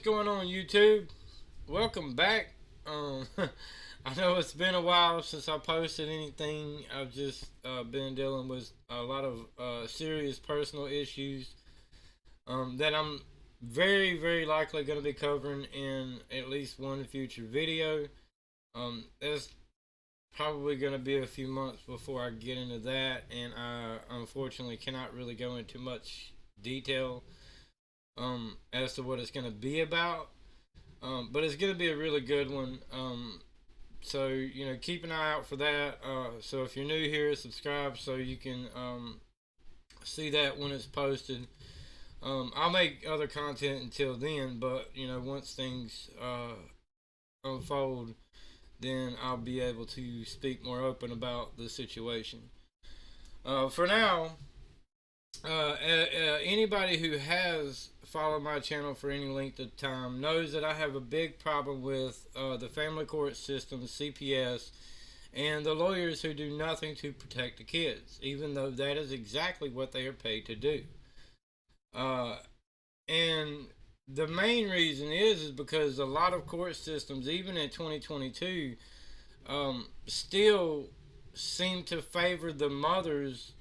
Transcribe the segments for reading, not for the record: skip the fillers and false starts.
going on, YouTube? Welcome back. I know it's been a while since I posted anything. I've just been dealing with a lot of serious personal issues that I'm very likely going to be covering in at least one future video. There's probably going to be a few months before I get into that, and I unfortunately cannot really go into much detail as to what it's going to be about, but it's going to be a really good one. So keep an eye out for that. So if you're new here, subscribe so you can see that when it's posted. I'll make other content until then, but once things unfold, then I'll be able to speak more open about the situation. For now, anybody who has followed my channel for any length of time knows that I have a big problem with the family court system, CPS, and the lawyers who do nothing to protect the kids, even though that is exactly what they are paid to do. And the main reason is because a lot of court systems, even in 2022, still seem to favor the mothers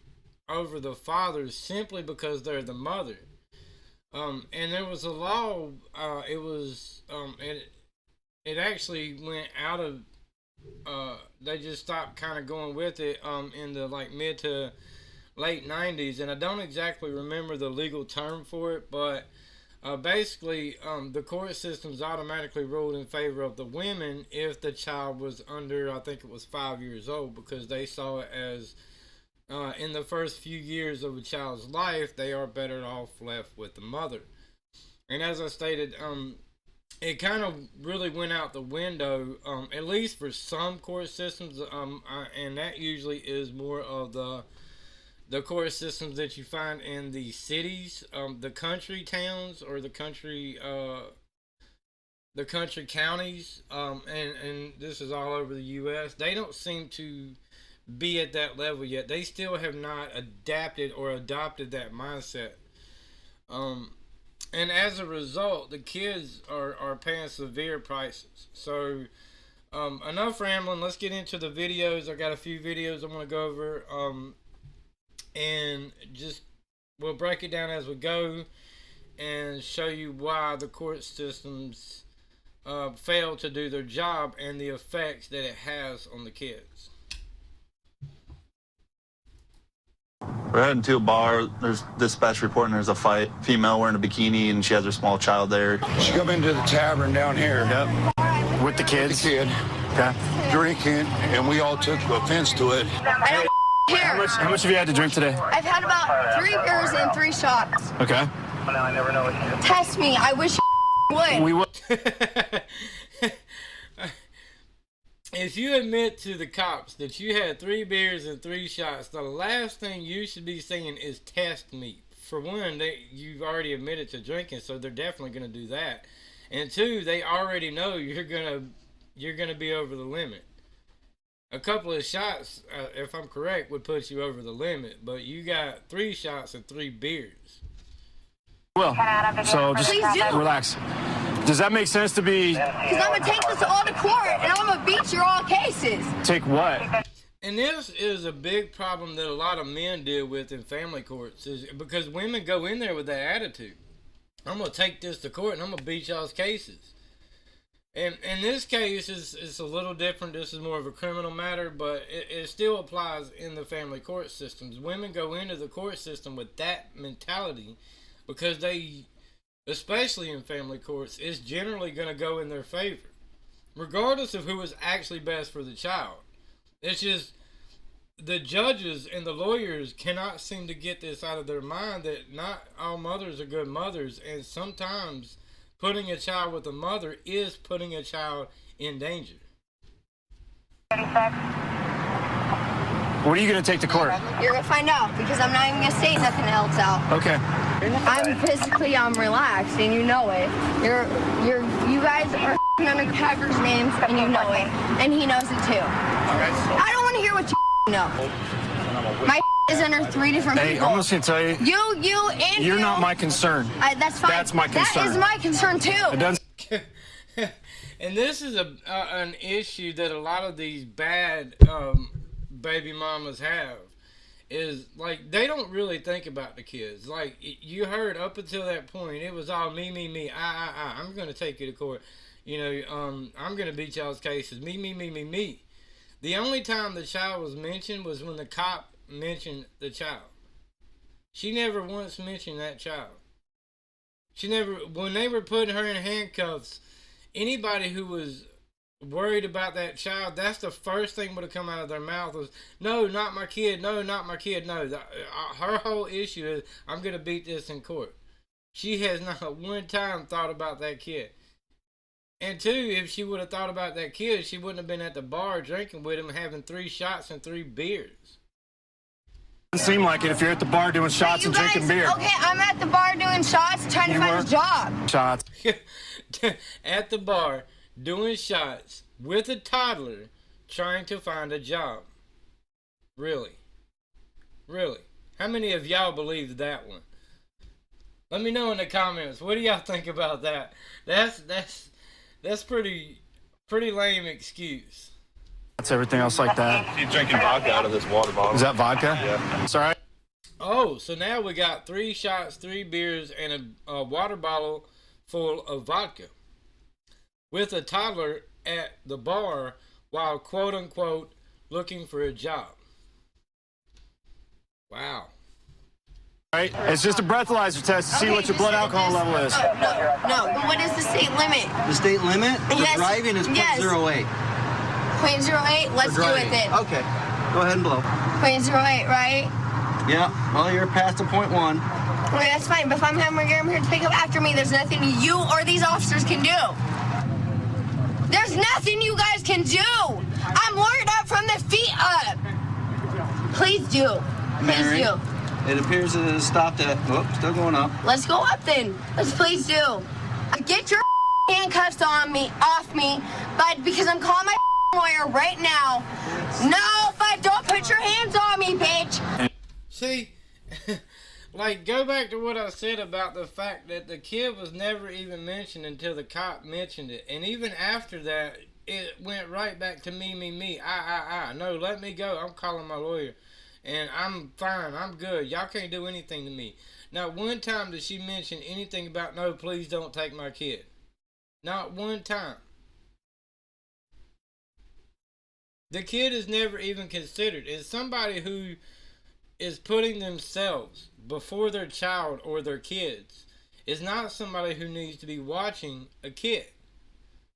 over the fathers simply because they're the mother. And there was a law, it actually went out of, they just stopped kind of going with it in the mid to late 90s, and I don't exactly remember the legal term for it, but basically the court systems automatically ruled in favor of the women if the child was under, I think it was 5 years old, because they saw it as in the first few years of a child's life, they are better off left with the mother. And as I stated, it kind of really went out the window, at least for some court systems, and that usually is more of the court systems that you find in the cities, the country towns, or the country counties, and this is all over the U.S. They don't seem to be at that level yet. They still have not adapted or adopted that mindset, and as a result, the kids are paying severe prices. So enough rambling, let's get into the videos. I got a few videos I want to go over, and just we'll break it down as we go and show you why the court systems fail to do their job and the effects that it has on the kids. We're heading to a bar. There's dispatch reporting there's a fight. Female wearing a bikini, and she has her small child there. She come into the tavern down here. Yep. With the kids? With the kid. Okay. Drinking, and we all took offense to it. I don't care. How much have you had to drink today? I've had about 3 beers and 3 shots. Okay. Test me. I wish would. We will. If you admit to the cops that you had 3 beers and 3 shots, the last thing you should be saying is test me. For one, you've already admitted to drinking, so they're definitely going to do that. And 2, they already know you're gonna be over the limit. A couple of shots, if I'm correct, would put you over the limit, but you got 3 shots and 3 beers. Well, so just relax. Does that make sense to be? Because I'm going to take this all to court, and I'm going to beat your all cases. Take what? And this is a big problem that a lot of men deal with in family courts, is because women go in there with that attitude. I'm going to take this to court, and I'm going to beat y'all's cases. And in this case, it's a little different. This is more of a criminal matter, but it still applies in the family court systems. Women go into the court system with that mentality because they, especially in family courts, is generally going to go in their favor, regardless of who is actually best for the child. It's just the judges and the lawyers cannot seem to get this out of their mind that not all mothers are good mothers, and sometimes putting a child with a mother is putting a child in danger. What are you going to take to court? You're going to find out, because I'm not even going to say nothing else out. Okay. I'm physically relaxed, and you know it. You guys are under Pepper's names, and you know it. And he knows it too. I don't want to hear what you know. My is under 3 different Hey, people. I'm just gonna tell you, You, and you're you. not my concern. That's fine. That's my concern. That is my concern too. It doesn't. And this is an issue that a lot of these bad baby mamas have. Is like they don't really think about the kids. Like you heard up until that point, it was all me. I'm gonna take you to court. You know, I'm gonna beat y'all's cases. Me. The only time the child was mentioned was when the cop mentioned the child. She never once mentioned that child. She never, when they were putting her in handcuffs, anybody who was worried about that child, that's the first thing would have come out of their mouth was, no, not my kid, no, not my kid, no. Her whole issue is, I'm going to beat this in court. She has not one time thought about that kid. And two, if she would have thought about that kid, she wouldn't have been at the bar drinking with him, having 3 shots and 3 beers. Doesn't seem like it if you're at the bar doing shots and drinking beer. Okay, I'm at the bar doing shots, trying to find a job. Shots. At the bar, doing shots with a toddler, trying to find a job. Really? How many of y'all believe that one? Let me know in the comments. What do y'all think about that? That's pretty lame excuse. That's everything else like that. He's drinking vodka out of this water bottle. Is that vodka? Yeah. It's all right. Oh, so now we got 3 shots, 3 beers, and a water bottle full of vodka. With a toddler at the bar while quote unquote looking for a job. Wow. Right? It's just a breathalyzer test to see what your blood alcohol level is. No, but what is the state limit? The state limit for Yes. driving is Yes. 0.08. 0.08? Let's For do driving. it then. Okay, go ahead and blow. 0.08, right? Yeah, well, you're past the 0.1. Okay, that's fine, but if I'm here to pick up after me, there's nothing you or these officers can do. There's nothing you guys can do. I'm worried up from the feet up. Please do. Please Mary, do. it appears it has stopped at, whoops, still going up. Let's go up then. Let's please do. Get your handcuffs off me, but because I'm calling my lawyer right now. No, but don't put your hands on me, bitch. See, like, go back to what I said about the fact that the kid was never even mentioned until the cop mentioned it. And even after that, it went right back to me. No, let me go. I'm calling my lawyer. And I'm fine. I'm good. Y'all can't do anything to me. Not one time did she mention anything about, no, please don't take my kid. Not one time. The kid is never even considered. It's somebody who is putting themselves before their child or their kids. Is not somebody who needs to be watching a kid.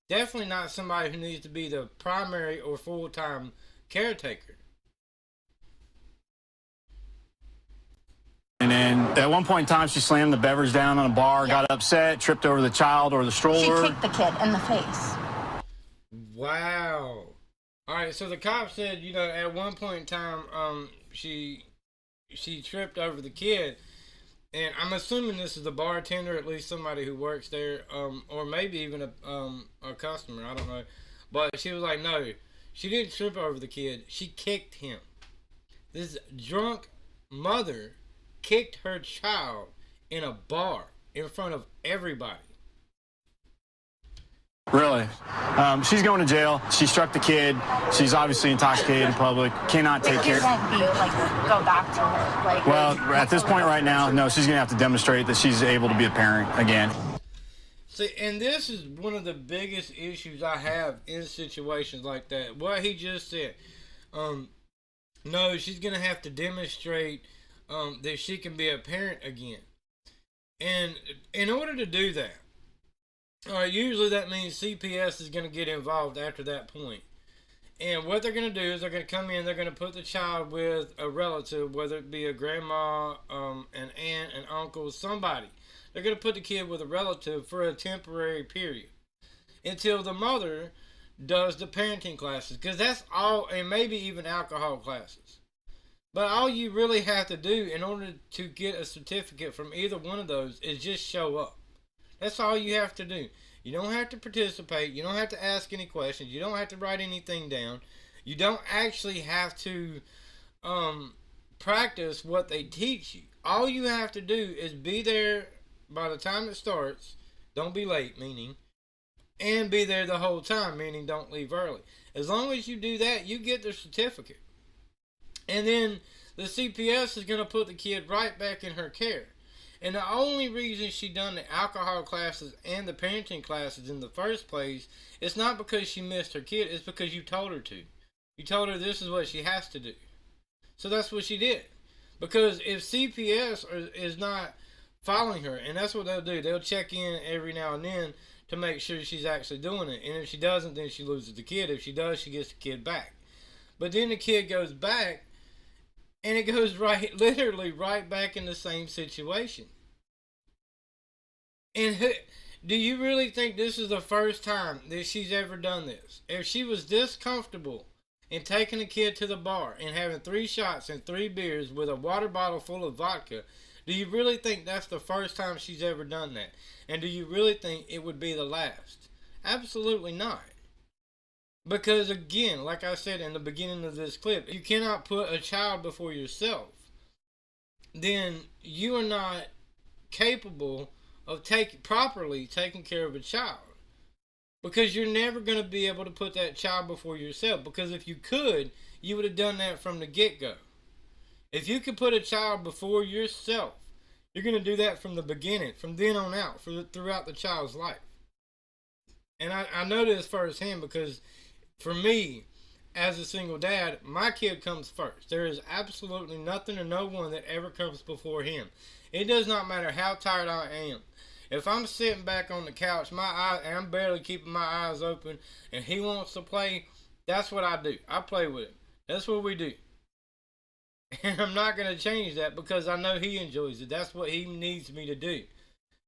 Definitely not somebody who needs to be the primary or full-time caretaker. And then at one point in time, she slammed the beverage down on a bar, got upset, tripped over the child or the stroller. She kicked the kid in the face. Wow. All right, so the cop said, you know, at one point in time, she tripped over the kid, and I'm assuming this is the bartender, at least somebody who works there, or maybe even a customer, I don't know. But she was like, no, she didn't trip over the kid. She kicked him. This drunk mother kicked her child in a bar in front of everybody. Really? She's going to jail. She struck the kid. She's obviously intoxicated in public. Cannot take care. It won't be like go back to her. Like, Well, at this point right now, no, she's going to have to demonstrate that she's able to be a parent again. See, and this is one of the biggest issues I have in situations like that. What he just said. No, she's going to have to demonstrate that she can be a parent again. And in order to do that, usually that means CPS is going to get involved after that point. And what they're going to do is they're going to come in, they're going to put the child with a relative, whether it be a grandma, an aunt, an uncle, somebody. They're going to put the kid with a relative for a temporary period until the mother does the parenting classes. Because that's all, and maybe even alcohol classes. But all you really have to do in order to get a certificate from either one of those is just show up. That's all you have to do. You don't have to participate. You don't have to ask any questions. You don't have to write anything down. You don't actually have to practice what they teach you. All you have to do is be there by the time it starts. Don't be late, meaning, and be there the whole time, meaning don't leave early. As long as you do that, you get the certificate. And then the CPS is going to put the kid right back in her care. And the only reason she done the alcohol classes and the parenting classes in the first place, it's not because she missed her kid, it's because you told her to. You told her this is what she has to do. So that's what she did. Because if CPS is not following her, and that's what they'll do, they'll check in every now and then to make sure she's actually doing it. And if she doesn't, then she loses the kid. If she does, she gets the kid back. But then the kid goes back, and it goes literally right back in the same situation. And do you really think this is the first time that she's ever done this? If she was this comfortable in taking a kid to the bar and having 3 shots and 3 beers with a water bottle full of vodka, do you really think that's the first time she's ever done that? And do you really think it would be the last? Absolutely not. Because again, like I said in the beginning of this clip, you cannot put a child before yourself. Then you are not capable of properly taking care of a child. Because you're never going to be able to put that child before yourself. Because if you could, you would have done that from the get-go. If you could put a child before yourself, you're going to do that from the beginning, from then on out, throughout the child's life. And I know this firsthand because for me, as a single dad, my kid comes first. There is absolutely nothing or no one that ever comes before him. It does not matter how tired I am. If I'm sitting back on the couch, and I'm barely keeping my eyes open, and he wants to play, that's what I do. I play with him. That's what we do. And I'm not going to change that because I know he enjoys it. That's what he needs me to do.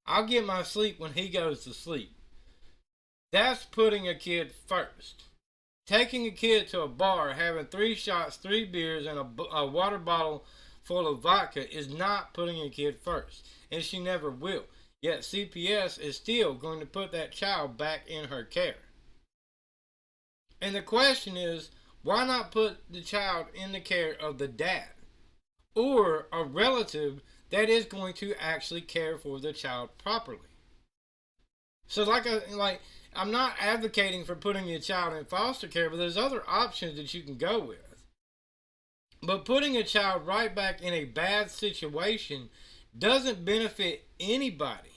I'll get my sleep when he goes to sleep. That's putting a kid first. Taking a kid to a bar, having 3 shots, 3 beers, and a water bottle full of vodka is not putting a kid first. And she never will. Yet CPS is still going to put that child back in her care. And the question is, why not put the child in the care of the dad or a relative that is going to actually care for the child properly? So I'm not advocating for putting your child in foster care, but there's other options that you can go with. But putting a child right back in a bad situation doesn't benefit anybody,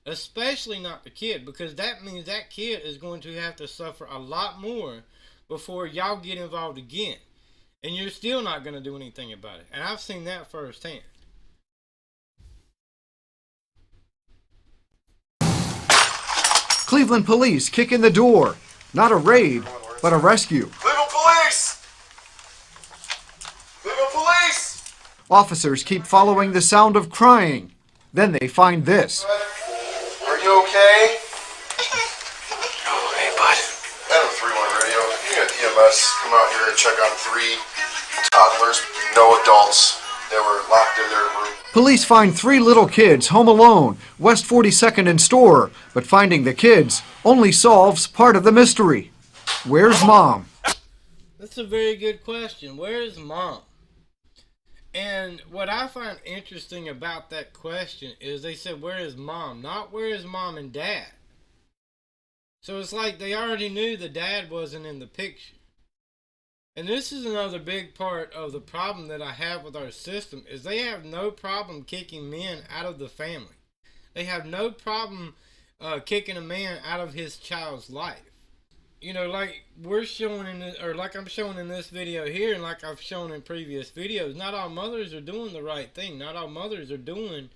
especially not the kid, because that means that kid is going to have to suffer a lot more before y'all get involved again. And you're still not going to do anything about it. And I've seen that firsthand. Cleveland police kick in the door. Not a raid, but a rescue. Cleveland police! Cleveland police! Officers keep following the sound of crying. Then they find this. Are you okay? Oh, hey, bud. Adam 3-1 radio. You got EMS come out here and check on 3 toddlers, no adults. They were locked in their room. Police find 3 little kids home alone, West 42nd and Store, but finding the kids only solves part of the mystery. Where's Mom? That's a very good question. Where's Mom? And what I find interesting about that question is they said, where is Mom? Not where is Mom and Dad? So it's like they already knew the dad wasn't in the picture. And this is another big part of the problem that I have with our system is they have no problem kicking men out of the family. They have no problem kicking a man out of his child's life. You know, like we're showing in this, or like I'm showing in this video here, and like I've shown in previous videos, not all mothers are doing the right thing. Not all mothers are doing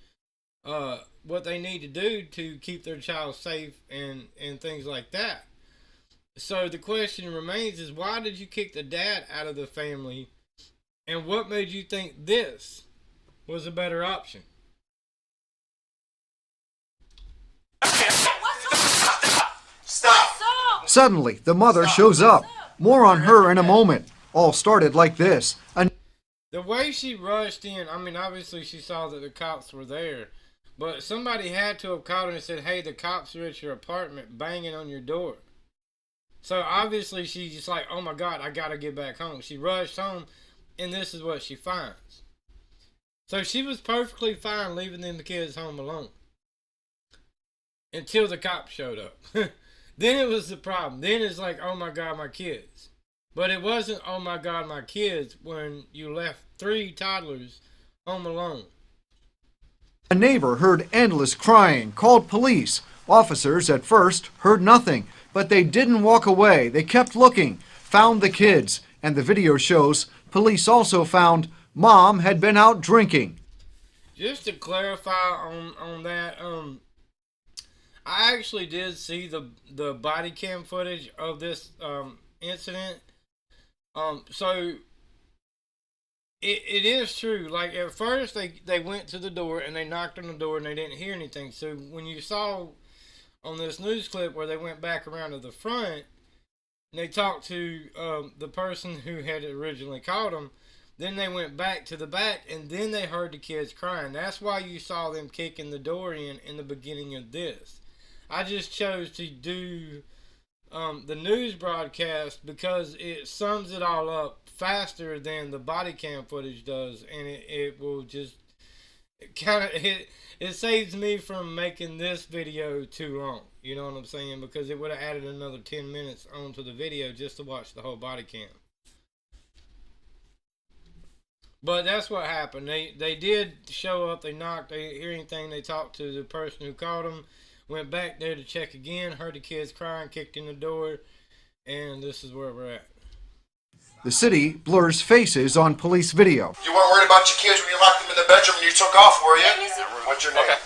what they need to do to keep their child safe and things like that. So the question remains is, why did you kick the dad out of the family, and what made you think this was a better option? Stop! Suddenly, the mother shows up. More on her in a moment. All started like this. The way she rushed in, I mean, obviously she saw that the cops were there, but somebody had to have called her and said, hey, the cops are at your apartment banging on your door. So obviously she's just like, oh my God, I gotta get back home. She rushed home, and this is what she finds. So she was perfectly fine leaving them the kids home alone until the cops showed up. Then it was the problem. Then it's like, oh my God, my kids. But it wasn't, oh my God, my kids, when you left 3 toddlers home alone. A neighbor heard endless crying, called police. Officers at first heard nothing, but they didn't walk away. They kept looking, found the kids, and the video shows police also found Mom had been out drinking. Just to clarify on that, I actually did see the body cam footage of this incident. So it is true. Like at first they went to the door and they knocked on the door and they didn't hear anything. So when you saw on this news clip where they went back around to the front and they talked to the person who had originally called them, then they went back to the back and then they heard the kids crying. That's why you saw them kicking the door in the beginning of this. I just chose to do the news broadcast because it sums it all up faster than the body cam footage does, and it will just kind of it saves me from making this video too long. You know what I'm saying? Because it would have added another 10 minutes onto the video just to watch the whole body cam. But that's what happened. They did show up. They knocked. They didn't hear anything. They talked to the person who called them. Went back there to check again, heard the kids crying, kicked in the door, and this is where we're at. The city blurs faces on police video. You weren't worried about your kids when you locked them in the bedroom and you took off, were you? What's your name? Okay.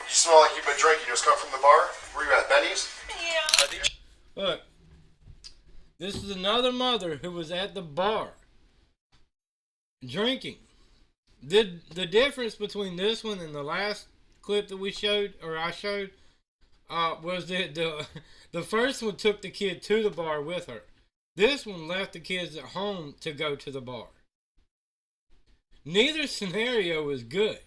You smell like you've been drinking. You just come from the bar? Where you at, Benny's? Yeah. Look, this is another mother who was at the bar drinking. The difference between this one and the last clip that we showed, or I showed, was that the first one took the kid to the bar with her. This one left the kids at home to go to the bar. Neither scenario is good,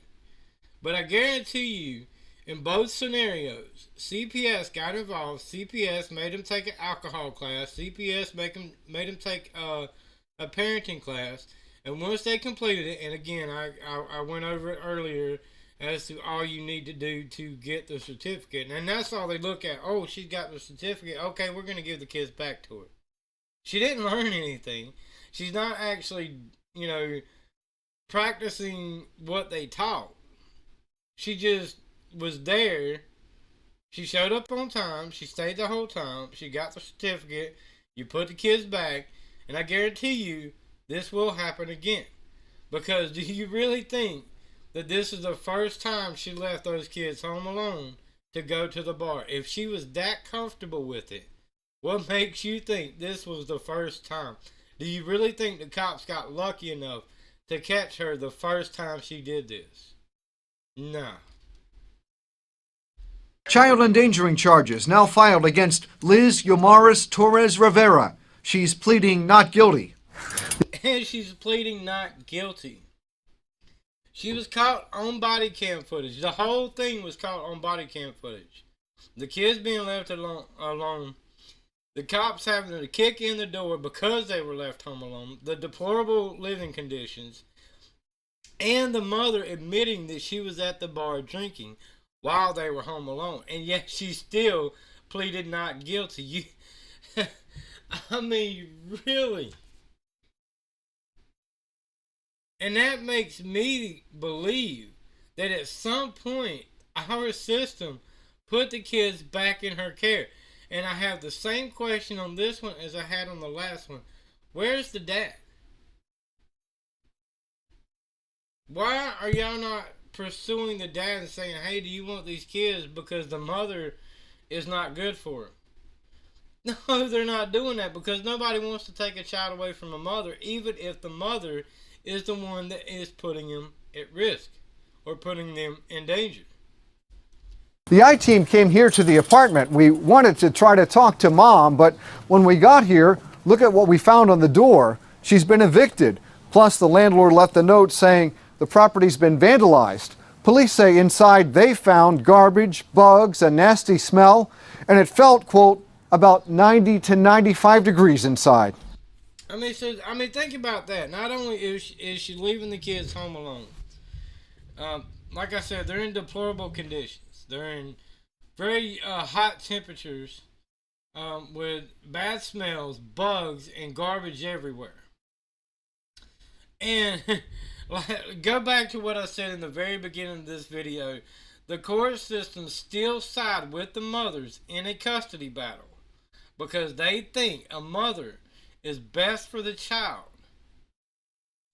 but I guarantee you, in both scenarios, CPS got involved. CPS made him take an alcohol class. CPS made him take a parenting class, and once they completed it, and again, I went over it earlier as to all you need to do to get the certificate. And that's all they look at. Oh, she's got the certificate. Okay, we're going to give the kids back to her. She didn't learn anything. She's not actually, practicing what they taught. She just was there. She showed up on time. She stayed the whole time. She got the certificate. You put the kids back. And I guarantee you, this will happen again. Because do you really think that this is the first time she left those kids home alone to go to the bar? If she was that comfortable with it, what makes you think this was the first time? Do you really think the cops got lucky enough to catch her the first time she did this? Nah. Child endangering charges now filed against Liz Yomaris Torres Rivera. She's pleading not guilty. And she's pleading not guilty. She was caught on body cam footage. The whole thing was caught on body cam footage. The kids being left alone. The cops having to kick in the door because they were left home alone. The deplorable living conditions. And the mother admitting that she was at the bar drinking while they were home alone. And yet she still pleaded not guilty. I mean, really? And that makes me believe that at some point our system put the kids back in her care. And I have the same question on this one as I had on the last one. Where's the dad? Why are y'all not pursuing the dad and saying, hey, do you want these kids because the mother is not good for them? No, they're not doing that because nobody wants to take a child away from a mother, even if the mother is the one that is putting them at risk or putting them in danger. The I-Team came here to the apartment. We wanted to try to talk to Mom, but when we got here, look at what we found on the door. She's been evicted. Plus, the landlord left a note saying the property's been vandalized. Police say inside they found garbage, bugs, a nasty smell, and it felt, quote, about 90 to 95 degrees inside. I mean, think about that. Not only is she leaving the kids home alone, Like I said, they're in deplorable conditions. They're in very hot temperatures with bad smells, bugs, and garbage everywhere. And go back to what I said in the very beginning of this video. The court system still side with the mothers in a custody battle because they think a mother is best for the child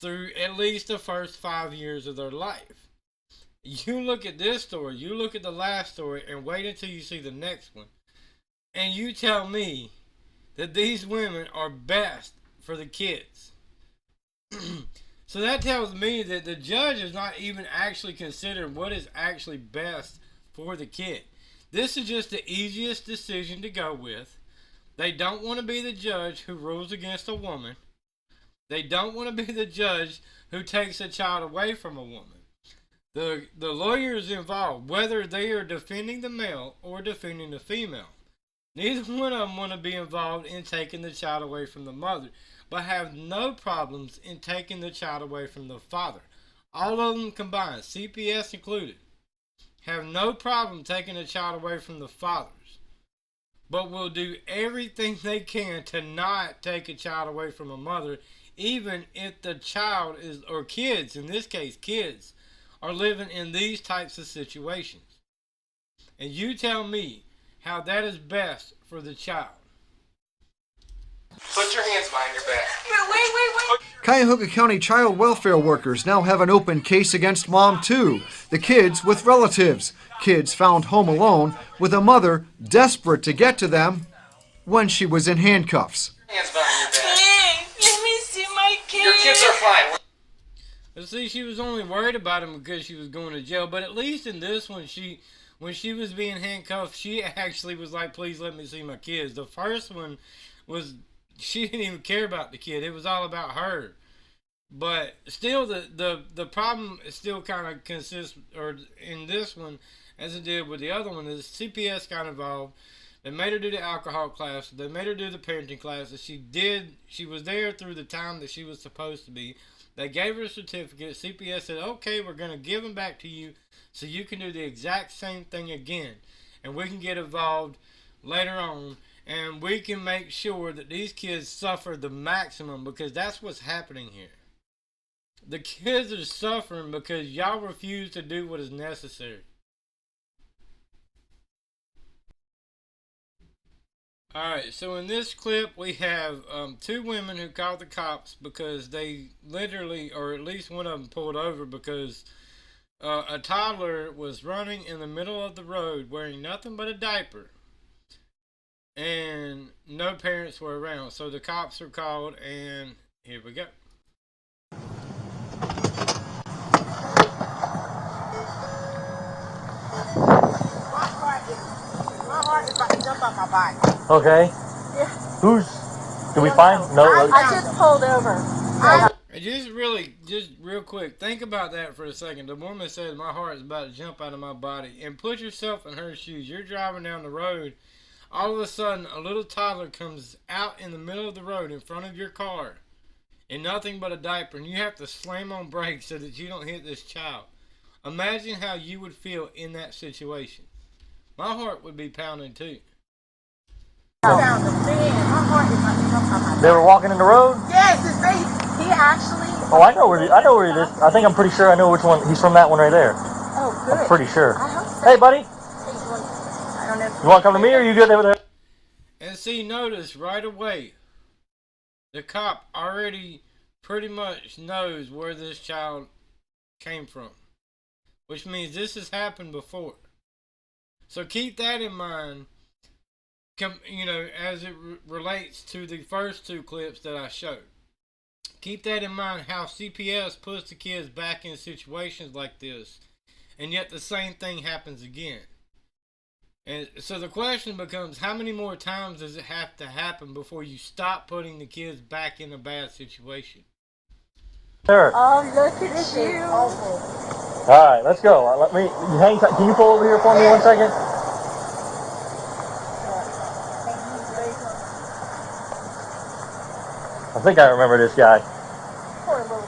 through at least the first 5 years of their life. You look at this story, you look at the last story, and wait until you see the next one, and you tell me that these women are best for the kids. So that tells me that the judge is not even actually considering what is actually best for the kid. This is just the easiest decision to go with. They don't want to be the judge who rules against a woman. They don't want to be the judge who takes a child away from a woman. The lawyers involved, whether they are defending the male or defending the female, neither one of them want to be involved in taking the child away from the mother, but have no problems in taking the child away from the father. All of them combined, CPS included, have no problem taking a child away from the fathers, but will do everything they can to not take a child away from a mother, even if the child is, or kids, in this case kids, are living in these types of situations. And you tell me how that is best for the child. Put your hands behind your back. Wait. Cuyahoga County child welfare workers now have an open case against mom, too. The kids with relatives. Kids found home alone with a mother desperate to get to them when she was in handcuffs. Hands behind your back. Please, let me see my kids. Your kids are fine. But see, she was only worried about him because she was going to jail. But at least in this one, when she was being handcuffed, she actually was like, please let me see my kids. The first one was, she didn't even care about the kid. It was all about her. But still, the problem still kind of consists, or in this one, as it did with the other one, is CPS got involved. They made her do the alcohol class. They made her do the parenting classes. She was there through the time that she was supposed to be. They gave her a certificate. CPS said, okay, we're going to give them back to you so you can do the exact same thing again. And we can get involved later on. And we can make sure that these kids suffer the maximum, because that's what's happening here. The kids are suffering because y'all refuse to do what is necessary. Alright, so in this clip we have two women who called the cops because they literally, or at least one of them pulled over because a toddler was running in the middle of the road wearing nothing but a diaper. And no parents were around. So the cops were called, and here we go. My heart is about to jump out my body. Okay. Yeah. Did we find? No. I just pulled over. Just real quick, think about that for a second. The woman says, my heart is about to jump out of my body. And put yourself in her shoes. You're driving down the road. All of a sudden, a little toddler comes out in the middle of the road in front of your car in nothing but a diaper, and you have to slam on brakes so that you don't hit this child. Imagine how you would feel in that situation. My heart would be pounding too. My heart is about to jump out my body. They were walking in the road? Yes, he actually... Oh, I know where it is. I think I'm pretty sure I know which one. He's from that one right there. Oh, good. I'm pretty sure. I hope so. Hey, buddy. I don't know. You want to come to me, or are you good over there? And see, notice right away, the cop already pretty much knows where this child came from, which means this has happened before. So keep that in mind, as it relates to the first two clips that I showed. Keep that in mind, how CPS puts the kids back in situations like this, and yet the same thing happens again. And so the question becomes, how many more times does it have to happen before you stop putting the kids back in a bad situation? Sure. Oh, look at you. Awful. All right, let's go. Hang tight. Can you pull over here for me 1 second? I think I remember this guy. Poor little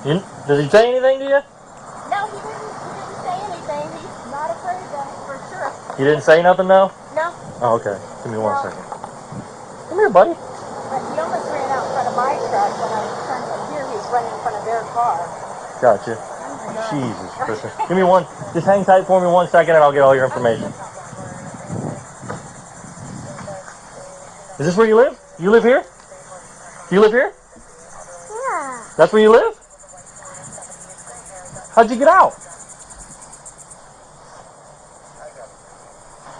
man. Does he say anything to you? No, No, he didn't say anything. He's not afraid of them for sure. He didn't say nothing though? No. Oh, okay. Give me 1 second. Come here, buddy. But he almost ran out in front of my truck when I was turning from here. He was running in front of their car. Gotcha. Jesus Christ. Give me one. Just hang tight for me 1 second and I'll get all your information. Is this where you live? You live here? You live here? Yeah. That's where you live? How'd you get out?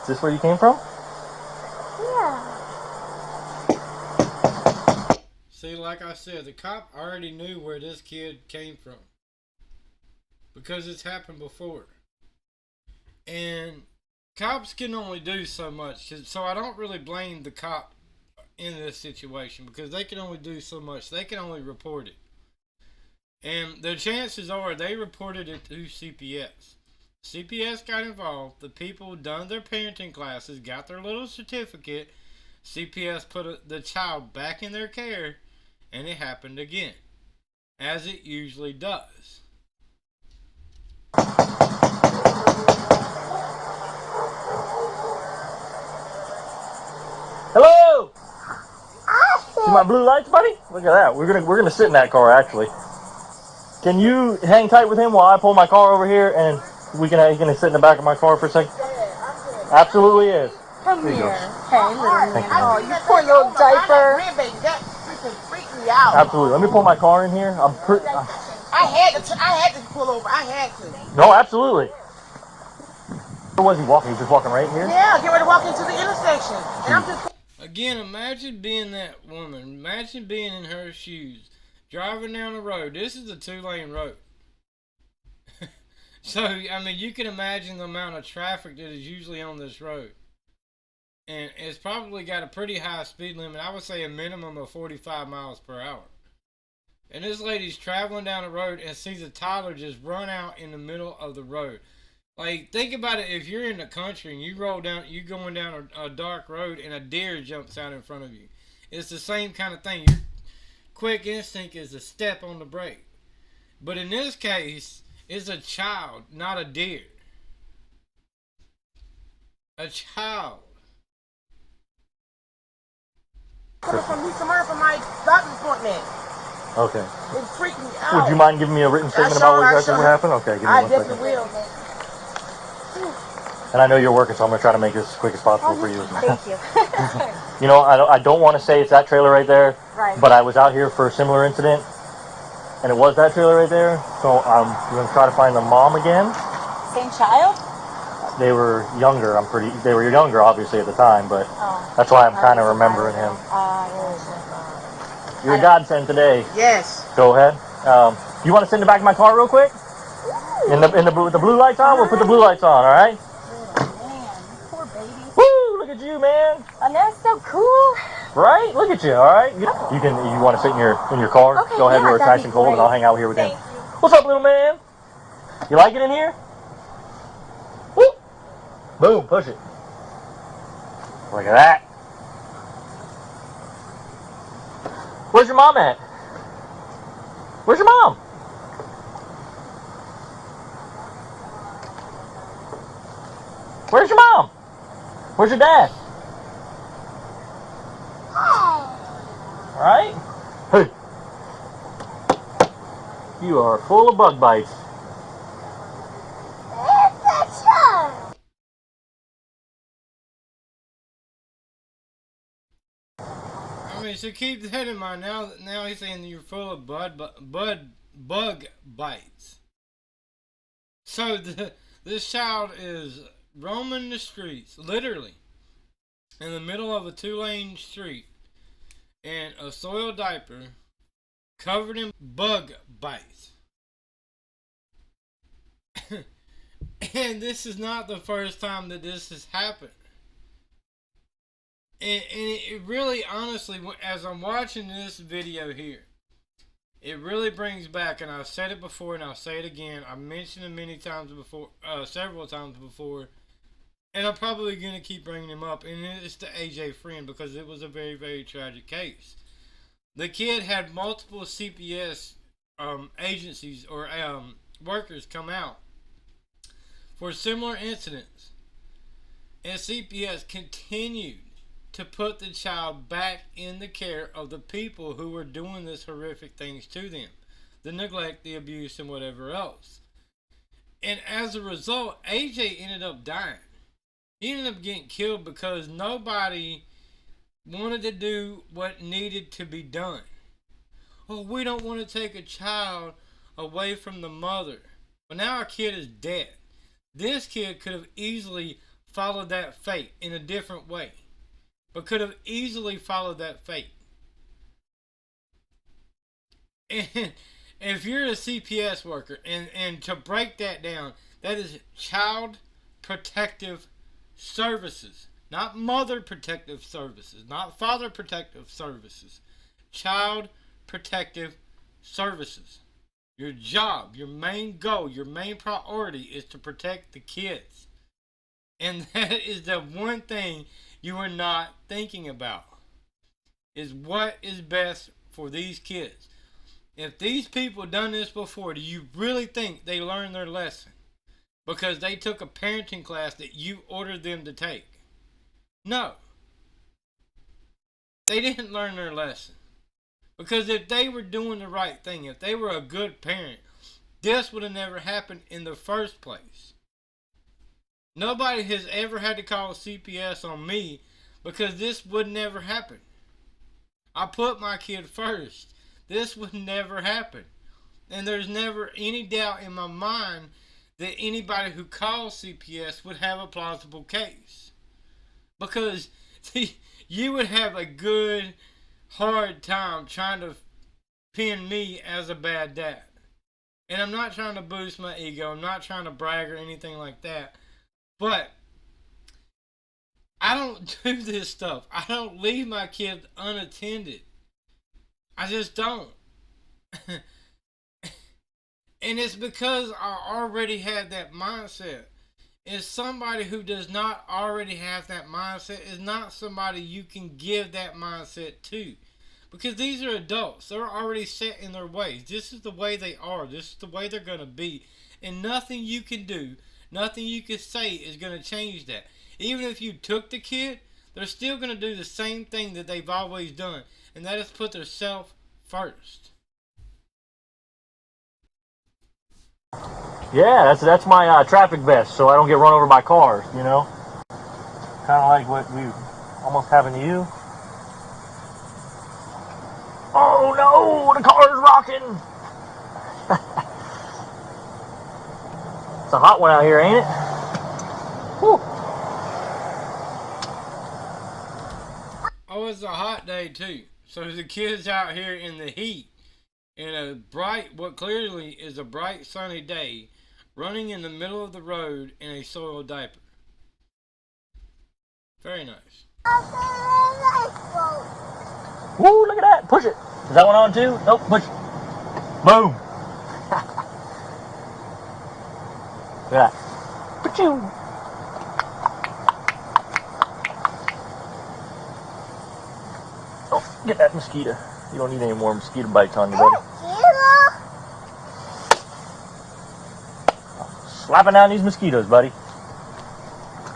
Is this where you came from? Yeah. See, like I said, the cop already knew where this kid came from. Because it's happened before. And cops can only do so much. So I don't really blame the cop in this situation. Because they can only do so much. They can only report it. And the chances are they reported it to CPS. CPS got involved. The people done their parenting classes, got their little certificate. CPS put the child back in their care. And it happened again. As it usually does. Hello! See my blue lights, buddy? Look at that. We're gonna sit in that car actually. Can you hang tight with him while I pull my car over here and you gonna sit in the back of my car for a second? Absolutely is. Come There you here. go. Hey, little man. Thank you. Oh, you poor little diaper. That freaked me out. Absolutely. Let me pull my car in here. I had to pull over. I had to. No, absolutely. Where was he walking? He was just walking right here? Yeah, get ready to walk into the intersection. And I'm just... Again, imagine being that woman. Imagine being in her shoes. Driving down the road. This is a 2-lane road. So, I mean, you can imagine the amount of traffic that is usually on this road. And it's probably got a pretty high speed limit. I would say a minimum of 45 miles per hour. And this lady's traveling down the road and sees a toddler just run out in the middle of the road. Like, think about it. If you're in the country and you going down a dark road and a deer jumps out in front of you. It's the same kind of thing. Your quick instinct is to step on the brake. But in this case, it's a child, not a deer. A child. Coming from Lisa Murray for my doctor's appointment. Okay. It freaked me out. Would you mind giving me a written statement about what exactly happened? Okay, give me I 1 second. definitely will. And I know you're working, so I'm going to try to make this as quick as possible for you. Thank you. You know, I don't want to say it's that trailer right there, Right. but I was out here for a similar incident, and it was that trailer right there. So I'm going to try to find the mom again. Same child? They were younger. They were younger, obviously, at the time, but that's why I'm kind of remembering him. You're a godsend today. Yes. Go ahead. You want to sit in the back of my car real quick? In the blue lights on? We'll put the blue lights on, all right? Poor baby. Woo! Look at you, man. And that's so cool. Right? Look at you, all right? You want to sit in your car? Okay, Go ahead, yeah, where it's that'd nice be and cold, and great. I'll hang out here with him. Thank you. What's up, little man? You like it in here? Woo! Boom, push it. Look at that. Where's your mom at? Where's your mom? Where's your mom? Where's your dad? Alright? Hey. You are full of bug bites. I mean, so keep that in mind. Now he's saying you're full of bug bites. So this child is roaming the streets, literally, in the middle of a 2-lane street, in a soiled diaper, covered in bug bites. And this is not the first time that this has happened. And it really, honestly, as I'm watching this video here, it really brings back, and I've said it before and I'll say it again, I've mentioned it many times before, several times before, and I'm probably going to keep bringing him up, and it's the AJ Friend, because it was a very, very tragic case. The kid had multiple CPS agencies or workers come out for similar incidents, and CPS continued to put the child back in the care of the people who were doing this horrific things to them, the neglect, the abuse, and whatever else. And as a result, AJ ended up dying. He ended up getting killed because nobody wanted to do what needed to be done. Oh, we don't want to take a child away from the mother. But now our kid is dead. This kid could have easily followed that fate in a different way, but could have easily followed that fate. And if you're a CPS worker, and to break that down, that is Child Protective Services, not Mother Protective Services, not Father Protective Services, Child Protective Services. Your job, your main goal, your main priority is to protect the kids. And that is the one thing you are not thinking about, is what is best for these kids. If these people done this before, do you really think they learned their lesson because they took a parenting class that you ordered them to take? No. They didn't learn their lesson. Because if they were doing the right thing, if they were a good parent, this would have never happened in the first place. Nobody has ever had to call CPS on me because this would never happen. I put my kid first. This would never happen. And there's never any doubt in my mind that anybody who calls CPS would have a plausible case. Because you would have a good, hard time trying to pin me as a bad dad. And I'm not trying to boost my ego. I'm not trying to brag or anything like that. But I don't do this stuff. I don't leave my kids unattended. I just don't. And it's because I already had that mindset. And somebody who does not already have that mindset is not somebody you can give that mindset to. Because these are adults. They're already set in their ways. This is the way they are. This is the way they're going to be. And nothing you can do, nothing you can say is going to change that. Even if you took the kid, they're still going to do the same thing that they've always done. And that is put themselves first. Yeah, that's my traffic vest, so I don't get run over by cars, you know? Kind of like what we almost having to you. Oh no, the car's rocking! It's a hot one out here, ain't it? Whew. Oh, it's a hot day too. So the kids out here in the heat, in a bright, what clearly is a bright sunny day, running in the middle of the road in a soiled diaper. Very nice. Woo, look at that. Push it. Is that one on too? Nope, push it. Boom. Look at that. Pachoo. Oh, get that mosquito. You don't need any more mosquito bites on you, buddy. Slapping down these mosquitoes, buddy.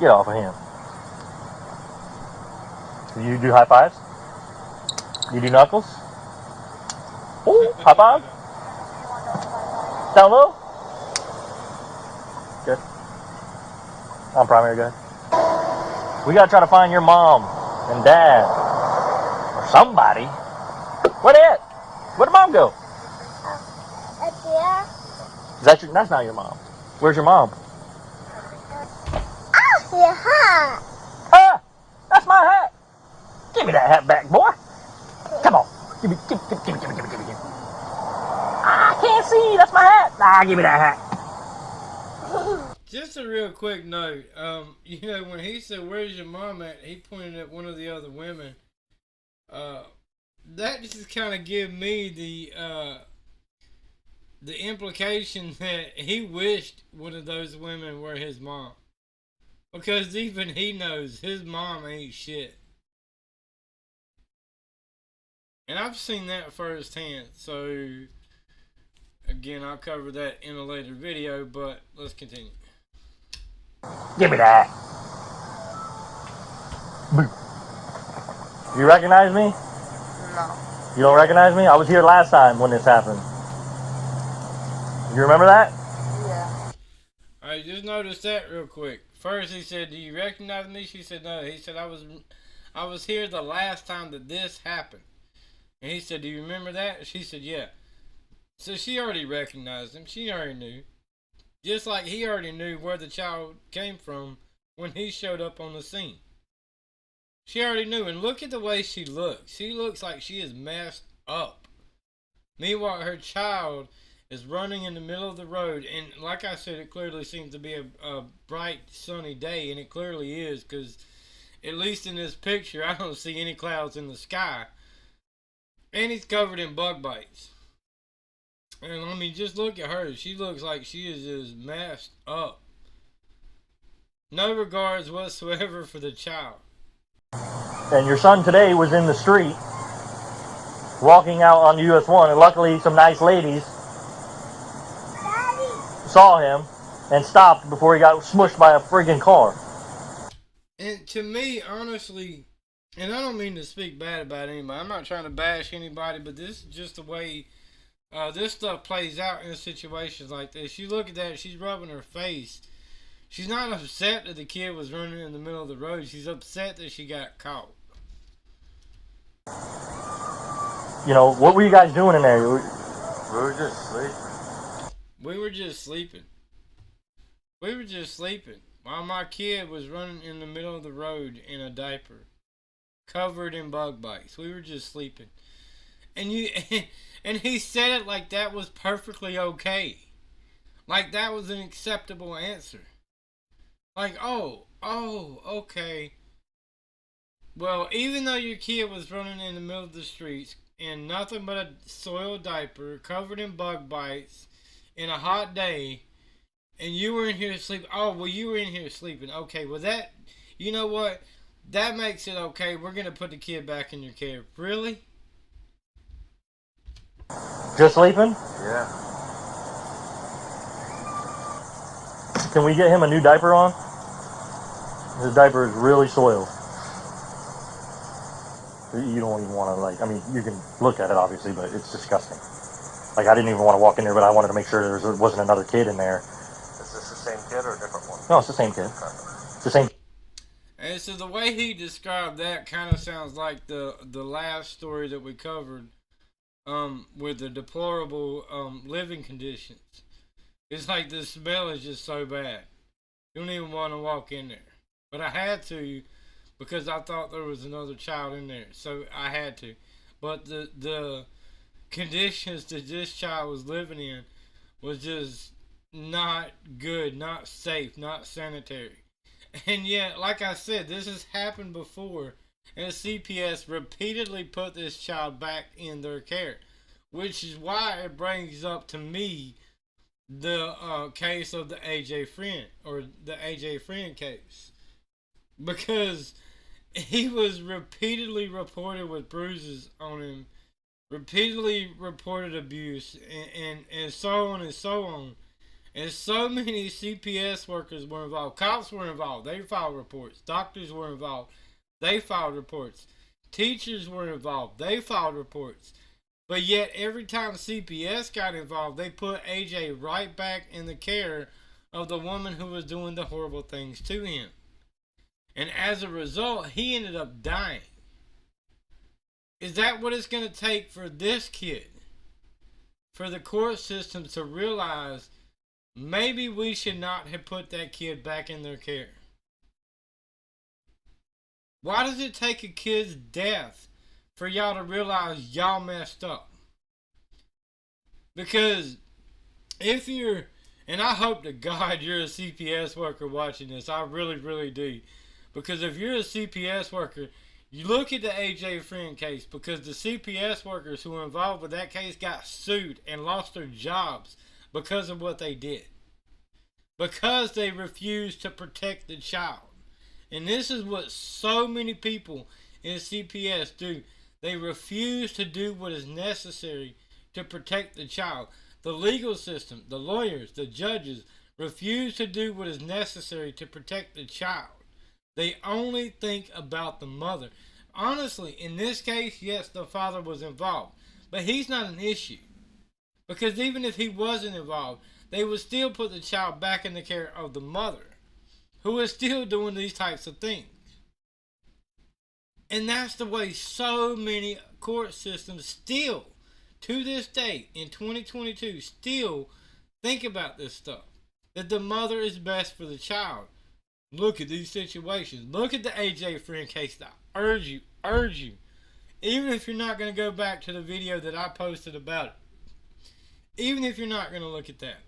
Get off of him. Do you do high fives? You do knuckles? Oh, high five. Down low. Good. I'm primary guy. We gotta try to find your mom and dad or somebody. Where they at? Where'd mom go? Up here. Is that your? That's not your mom. Where's your mom? I see a hat. Ah, that's my hat. Give me that hat back, boy. Come on. Give me. I can't see. That's my hat. Ah, give me that hat. Just a real quick note. You know, when he said, "Where's your mom at?" he pointed at one of the other women. That just kind of give me the implication that he wished one of those women were his mom. Because even he knows his mom ain't shit. And I've seen that firsthand. So, again, I'll cover that in a later video, but let's continue. Give me that. You recognize me? No. You don't recognize me? I was here last time when this happened. You remember that? Yeah. Alright, just notice that real quick. First he said, do you recognize me? She said no. He said, I was here the last time that this happened. And he said, do you remember that? She said, yeah. So she already recognized him. She already knew. Just like he already knew where the child came from when he showed up on the scene. She already knew. And look at the way she looks. She looks like she is messed up. Meanwhile, her child is running in the middle of the road. And like I said, it clearly seems to be a bright, sunny day. And it clearly is, because at least in this picture, I don't see any clouds in the sky. And he's covered in bug bites. And I mean, just look at her. She looks like she is just messed up. No regards whatsoever for the child. And your son today was in the street, walking out on US 1, and luckily some nice ladies saw him and stopped before he got smushed by a friggin' car. And to me, honestly, and I don't mean to speak bad about anybody. I'm not trying to bash anybody, but this is just the way this stuff plays out in situations like this. You look at that, she's rubbing her face. She's not upset that the kid was running in the middle of the road. She's upset that she got caught. You know, what were you guys doing in there? We were just sleeping. We were just sleeping. We were just sleeping while my kid was running in the middle of the road in a diaper, covered in bug bites. We were just sleeping. And and he said it like that was perfectly okay. Like that was an acceptable answer. Like, oh, okay. Well, even though your kid was running in the middle of the streets in nothing but a soiled diaper, covered in bug bites, in a hot day, and you were in here sleeping. Oh, well, you were in here sleeping. Okay, well, that, you know what? That makes it okay. We're going to put the kid back in your care. Really? Just sleeping? Yeah. Can we get him a new diaper on? His diaper is really soiled. You don't even want to, like, I mean, you can look at it, obviously, but it's disgusting. Like, I didn't even want to walk in there, but I wanted to make sure there wasn't another kid in there. Is this the same kid or a different one? No, it's the same kid. It's the same. And so the way he described that kind of sounds like the last story that we covered with the deplorable living conditions. It's like the smell is just so bad. You don't even want to walk in there. But I had to because I thought there was another child in there. So I had to. But the conditions that this child was living in was just not good, not safe, not sanitary. And yet, like I said, this has happened before, and CPS repeatedly put this child back in their care, which is why it brings up to me the case of the AJ Friend, or the AJ Friend case, because he was repeatedly reported with bruises on him, repeatedly reported abuse, and so on and so on. And so many CPS workers were involved. Cops were involved. They filed reports. Doctors were involved. They filed reports. Teachers were involved. They filed reports. But yet, every time CPS got involved, they put AJ right back in the care of the woman who was doing the horrible things to him. And as a result, he ended up dying. Is that what it's going to take for this kid? For the court system to realize maybe we should not have put that kid back in their care? Why does it take a kid's death for y'all to realize y'all messed up? Because if you're, and I hope to God you're a CPS worker watching this, I really, really do. Because if you're a CPS worker, you look at the AJ Friend case, because the CPS workers who were involved with that case got sued and lost their jobs because of what they did. Because they refused to protect the child. And this is what so many people in CPS do. They refuse to do what is necessary to protect the child. The legal system, the lawyers, the judges refuse to do what is necessary to protect the child. They only think about the mother. Honestly, in this case, yes, the father was involved, but he's not an issue. Because even if he wasn't involved, they would still put the child back in the care of the mother, who is still doing these types of things. And that's the way so many court systems still, to this day, in 2022, still think about this stuff. That the mother is best for the child. Look at these situations. Look at the AJ friend case. I urge you, even if you're not going to go back to the video that I posted about it, even if you're not going to look at that,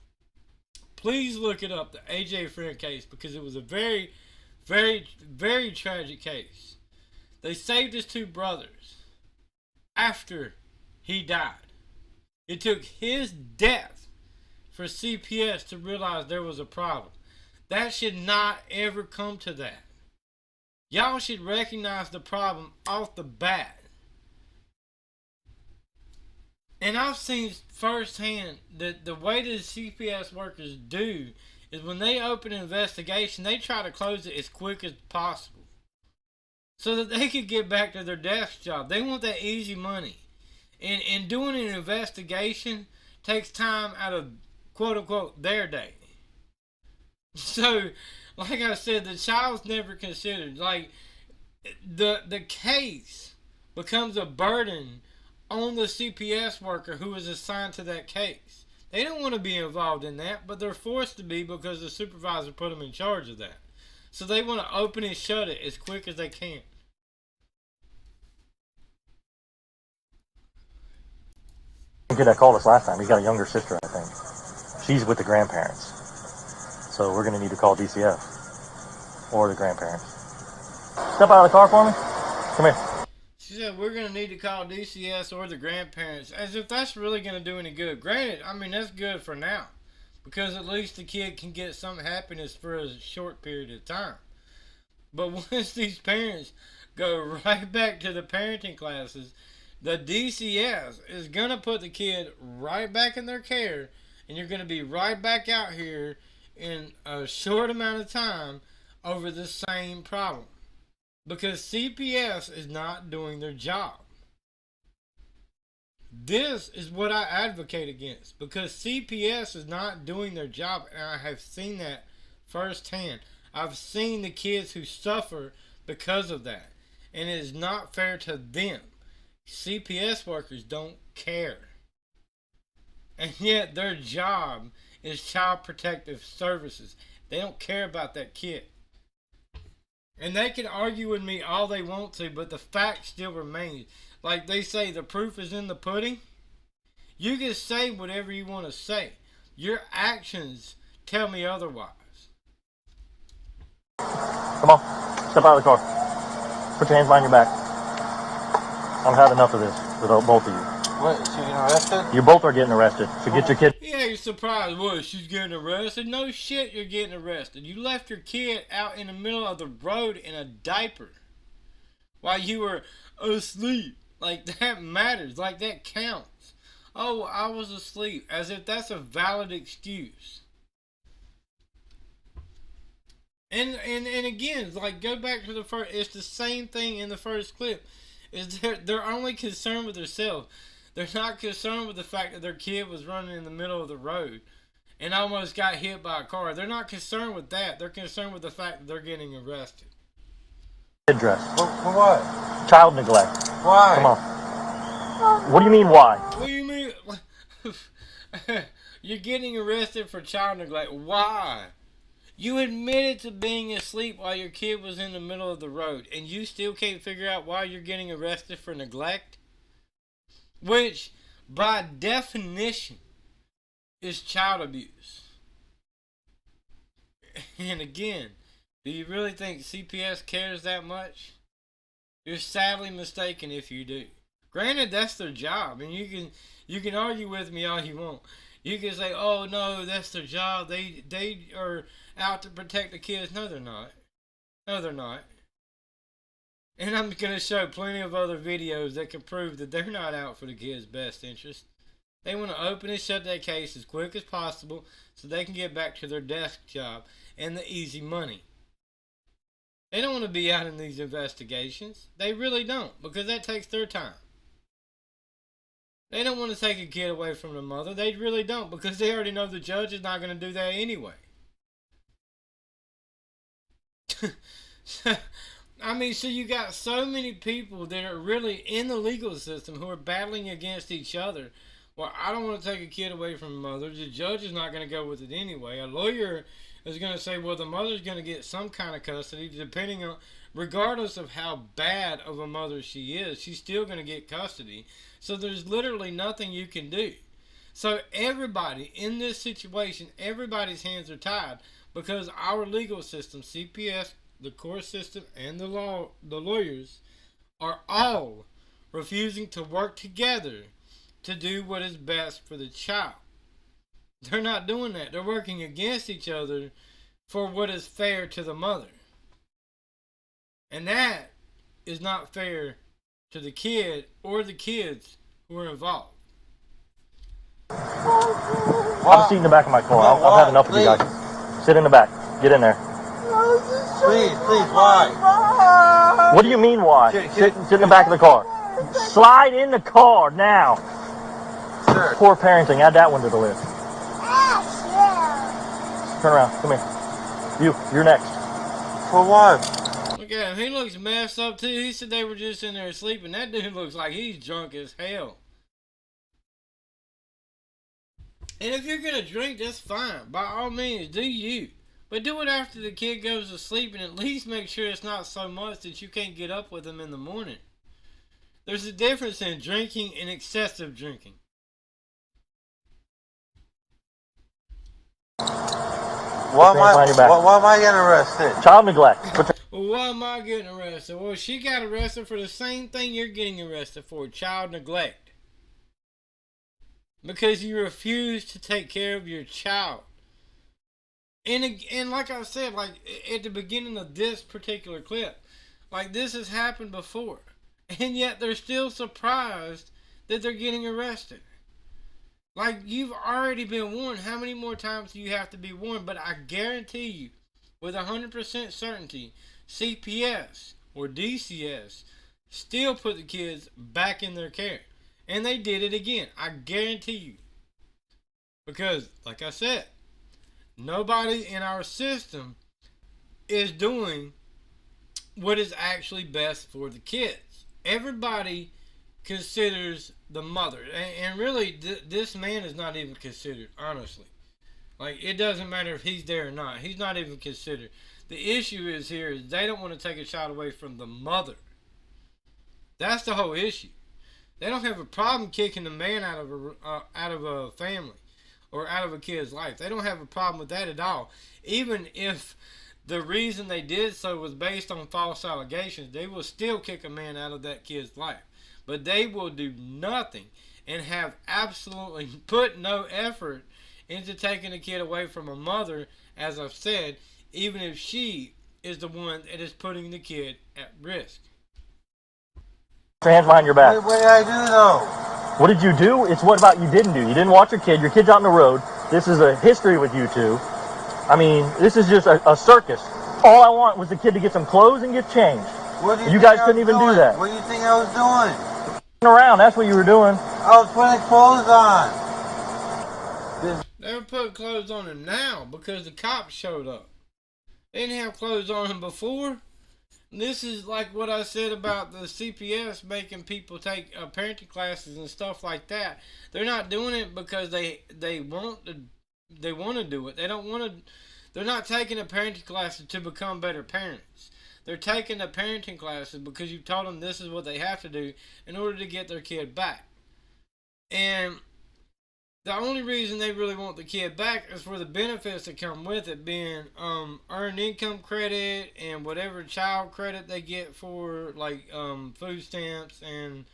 please look it up, the AJ friend case, because it was a very, very, very tragic case. They saved his two brothers after he died. It took his death for CPS to realize there was a problem. That should not ever come to that. Y'all should recognize the problem off the bat. And I've seen firsthand that the way that CPS workers do is when they open an investigation, they try to close it as quick as possible so that they can get back to their desk job. They want that easy money. And doing an investigation takes time out of quote-unquote their day. So, like I said, the child's never considered. Like, the case becomes a burden on the CPS worker who is assigned to that case. They don't want to be involved in that, but they're forced to be because the supervisor put them in charge of that. So they want to open and shut it as quick as they can. The kid that called us last time, he's got a younger sister, I think. She's with the grandparents. So we're going to need to call DCF or the grandparents. Step out of the car for me. Come here. She said we're going to need to call DCS or the grandparents, as if that's really going to do any good. Granted, I mean, that's good for now, because at least the kid can get some happiness for a short period of time. But once these parents go right back to the parenting classes, the DCS is going to put the kid right back in their care, and you're going to be right back out here in a short amount of time over the same problem. Because CPS is not doing their job. This is what I advocate against. Because CPS is not doing their job, and I have seen that firsthand. I've seen the kids who suffer because of that. And it is not fair to them. CPS workers don't care. And yet their job is Child Protective Services. They don't care about that kid. And they can argue with me all they want to, but the fact still remains. Like they say, the proof is in the pudding. You can say whatever you want to say. Your actions tell me otherwise. Come on. Step out of the car. Put your hands behind your back. I've had enough of this with both of you. What, is she getting arrested? You both are getting arrested. So get your kid. Yeah, you're surprised. What, she's getting arrested? No shit, you're getting arrested. You left your kid out in the middle of the road in a diaper while you were asleep. Like, that matters. Like, that counts. Oh, I was asleep. As if that's a valid excuse. And again, like, go back to the first. It's the same thing in the first clip. Is they're only concerned with themselves. They're not concerned with the fact that their kid was running in the middle of the road and almost got hit by a car. They're not concerned with that. They're concerned with the fact that they're getting arrested. Kid dress. For what? Child neglect. Why? Come on. What do you mean why? What do you mean? You're getting arrested for child neglect. Why? You admitted to being asleep while your kid was in the middle of the road, and you still can't figure out why you're getting arrested for neglect? Which, by definition, is child abuse. And again, do you really think CPS cares that much? You're sadly mistaken if you do. Granted, that's their job, and you can argue with me all you want. You can say, oh no, that's their job. They are out to protect the kids. No, they're not. No, they're not. And I'm going to show plenty of other videos that can prove that they're not out for the kids' best interest. They want to open and shut that case as quick as possible so they can get back to their desk job and the easy money. They don't want to be out in these investigations. They really don't, because that takes their time. They don't want to take a kid away from the mother. They really don't, because they already know the judge is not going to do that anyway. I mean, so you got so many people that are really in the legal system who are battling against each other. Well, I don't want to take a kid away from the mother. The judge is not going to go with it anyway. A lawyer is going to say, well, the mother's going to get some kind of custody, depending on, regardless of how bad of a mother she is, she's still going to get custody. So there's literally nothing you can do. So everybody in this situation, everybody's hands are tied, because our legal system, CPS, the court system, and the lawyers are all refusing to work together to do what is best for the child. They're not doing that. They're working against each other for what is fair to the mother. And that is not fair to the kid or the kids who are involved. Have a seat in the back of my car. I've had enough of you guys. Sit in the back. Get in there. Please, why? What do you mean why? Sit in the back of the car. Slide in the car now. Sure. Poor parenting. Add that one to the list. Turn around. Come here. You're next. For what? Look at him. He looks messed up too. He said they were just in there sleeping. That dude looks like he's drunk as hell. And if you're going to drink, that's fine. By all means, do you. But do it after the kid goes to sleep, and at least make sure it's not so much that you can't get up with him in the morning. There's a difference in drinking and excessive drinking. Why am I getting arrested? Child neglect. Well, why am I getting arrested? Well, she got arrested for the same thing you're getting arrested for, child neglect. Because you refuse to take care of your child. And like I said, like at the beginning of this particular clip, like this has happened before. And yet they're still surprised that they're getting arrested. Like, you've already been warned. How many more times do you have to be warned? But I guarantee you, with 100% certainty, CPS or DCS still put the kids back in their care. And they did it again. I guarantee you. Because, like I said, nobody in our system is doing what is actually best for the kids. Everybody considers the mother. And really, this man is not even considered, honestly. Like, it doesn't matter if he's there or not. He's not even considered. The issue is here is they don't want to take a child away from the mother. That's the whole issue. They don't have a problem kicking the man out of a family or out of a kid's life. They don't have a problem with that at all. Even if the reason they did so was based on false allegations, they will still kick a man out of that kid's life. But they will do nothing and have absolutely put no effort into taking a kid away from a mother, as I've said, even if she is the one that is putting the kid at risk. Put your hands behind your back. What did I do though? What did you do? It's what about you didn't do. You didn't watch your kid. Your kid's out on the road. This is a history with you two. I mean, this is just a circus. All I want was the kid to get some clothes and get changed. You guys couldn't even do that. What do you think I was doing? Around, that's what you were doing. I was putting clothes on. They were putting clothes on him now because the cops showed up. They didn't have clothes on him before. This is like what I said about the CPS making people take parenting classes and stuff like that. They're not doing it because they want to do it. They don't want to. They're not taking the parenting classes to become better parents. They're taking the parenting classes because you told them this is what they have to do in order to get their kid back. And the only reason they really want the kid back is for the benefits that come with it, being earned income credit and whatever child credit they get for, like food stamps and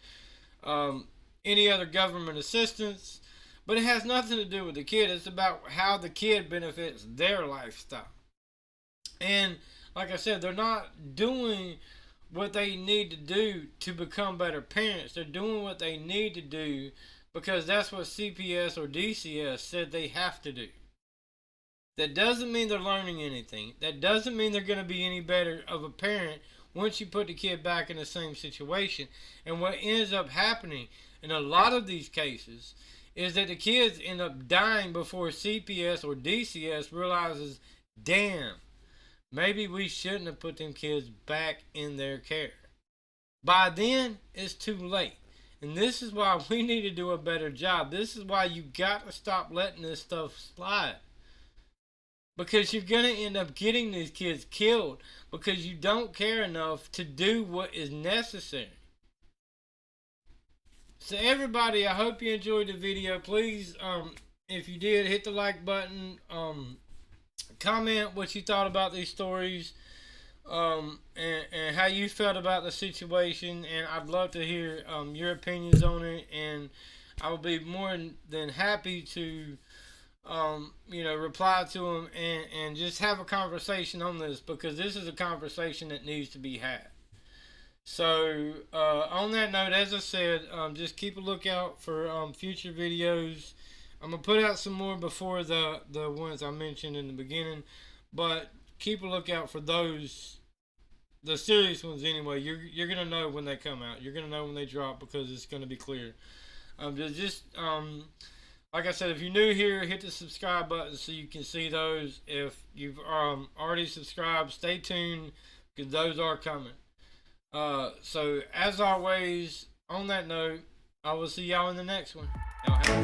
any other government assistance. But it has nothing to do with the kid. It's about how the kid benefits their lifestyle. And like I said, they're not doing what they need to do to become better parents. They're doing what they need to do because that's what CPS or DCS said they have to do. That doesn't mean they're learning anything. That doesn't mean they're going to be any better of a parent once you put the kid back in the same situation. And what ends up happening in a lot of these cases is that the kids end up dying before CPS or DCS realizes, damn, maybe we shouldn't have put them kids back in their care. By then, it's too late. And this is why we need to do a better job. This is why you got to stop letting this stuff slide. Because you're going to end up getting these kids killed because you don't care enough to do what is necessary. So everybody, I hope you enjoyed the video. Please, if you did, hit the like button. Comment what you thought about these stories. And how you felt about the situation. And I'd love to hear your opinions on it. And I will be more than happy to reply to them and just have a conversation on this, because this is a conversation that needs to be had. So on that note, as I said, just keep a lookout for future videos. I'm gonna put out some more before the ones I mentioned in the beginning, but keep a lookout for those, the serious ones anyway. You're gonna know when they come out. You're gonna know when they drop, because it's gonna be clear. Like I said, if you're new here, hit the subscribe button so you can see those. If you've already subscribed, stay tuned, because those are coming. So, as always, on that note, I will see y'all in the next one. Y'all have